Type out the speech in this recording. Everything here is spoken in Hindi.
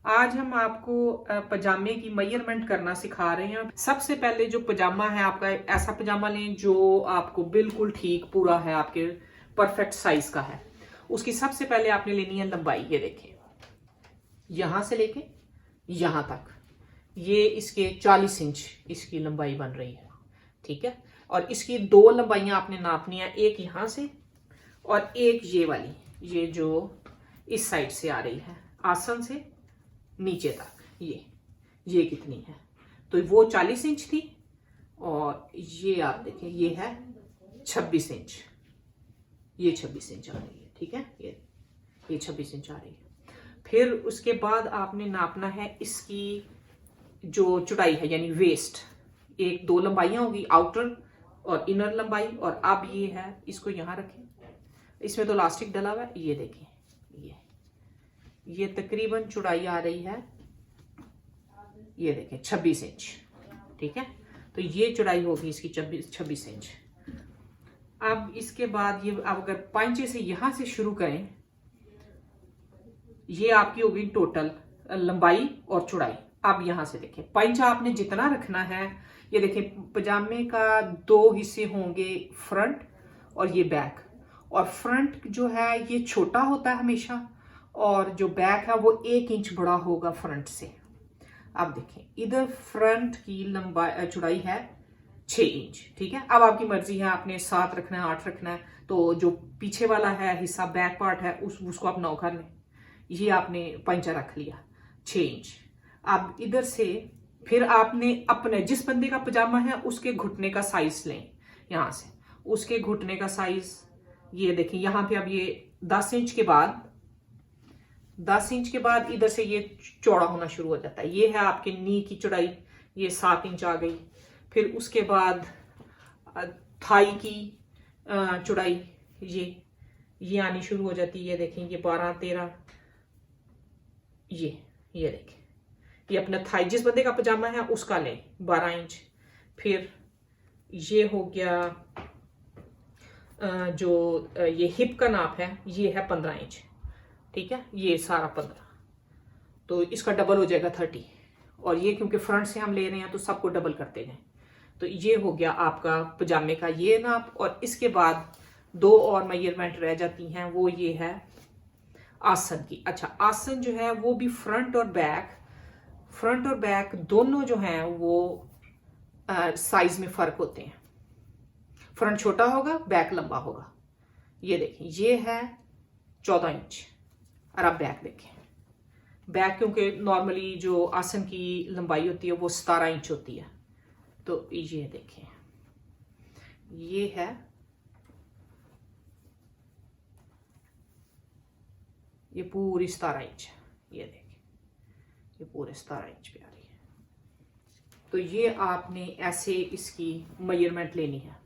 आज हम आपको पजामे की मेजरमेंट करना सिखा रहे हैं। सबसे पहले जो पजामा है आपका, ऐसा पजामा लें जो आपको बिल्कुल ठीक पूरा है, आपके परफेक्ट साइज का है। उसकी सबसे पहले आपने लेनी है लंबाई। ये देखें, यहां से लेके यहां तक ये इसके 40 इंच इसकी लंबाई बन रही है, ठीक है। और इसकी दो लंबाइयां आपने नापनी है, एक यहां से और एक ये वाली, ये जो इस साइड से आ रही है आसन से नीचे तक, ये कितनी है। तो वो 40 इंच थी और ये आप देखें ये है 26 इंच, ये 26 इंच आ रही है, ठीक है। ये 26 इंच आ रही है। फिर उसके बाद आपने नापना है इसकी जो चौड़ाई है, यानी वेस्ट। एक दो लंबाइयां होगी, आउटर और इनर लंबाई। और अब ये है, इसको यहां रखें, इसमें तो इलास्टिक डला हुआ है। ये देखें, ये तकरीबन चौड़ाई आ रही है, ये देखें 26 इंच, ठीक है। तो ये चौड़ाई होगी इसकी 26 इंच। अब इसके बाद ये अब अगर पांचे से यहां से शुरू करें, ये आपकी होगी टोटल लंबाई और चौड़ाई। अब यहां से देखें, पांचा आपने जितना रखना है, ये देखें पजामे का दो हिस्से होंगे, फ्रंट और ये बैक। और फ्रंट जो है ये छोटा होता है हमेशा, और जो बैक है वो 1 इंच बड़ा होगा फ्रंट से। अब देखें, इधर फ्रंट की लंबाई चौड़ाई है 6 इंच, ठीक है। अब आपकी मर्जी है, आपने 7 रखना है, 8 रखना है। तो जो पीछे वाला है हिस्सा, बैक पार्ट है, उसको आप 9 कर लें। ये आपने पंचा रख लिया 6 इंच। अब इधर से फिर आपने अपने जिस बंदे का पजामा है उसके घुटने का साइज लें। यहां से उसके घुटने का साइज, ये देखें यहां पे अब ये 10 इंच के बाद, 10 इंच के बाद इधर से ये चौड़ा होना शुरू हो जाता है। ये है आपके नी की चौड़ाई, ये 7 इंच आ गई। फिर उसके बाद थाई की चौड़ाई ये आनी शुरू हो जाती है। ये देखें, ये 12, 13, ये देखें, ये अपना थाई जिस बंदे का पजामा है उसका लें 12 इंच। फिर ये हो गया जो ये हिप का नाप है, ये है 15 इंच, ठीक है। ये सारा 15, तो इसका डबल हो जाएगा 30। और ये क्योंकि फ्रंट से हम ले रहे हैं तो सबको डबल करते जाएं। तो ये हो गया आपका पजामे का ये नाप। और इसके बाद दो और मेजरमेंट रह जाती हैं, वो ये है आसन की। अच्छा, आसन जो है वो भी फ्रंट और बैक दोनों जो हैं वो साइज में फर्क होते हैं। फ्रंट छोटा होगा, बैक लंबा होगा। ये देखें, ये है 14 इंच। और अब बैक देखें, बैक क्योंकि नॉर्मली जो आसन की लंबाई होती है वो 17 इंच होती है। तो ये देखें, ये है, ये पूरी 17 इंच, ये देखें, ये पूरे 17 इंच पे आ रही है। तो ये आपने ऐसे इसकी मेजरमेंट लेनी है।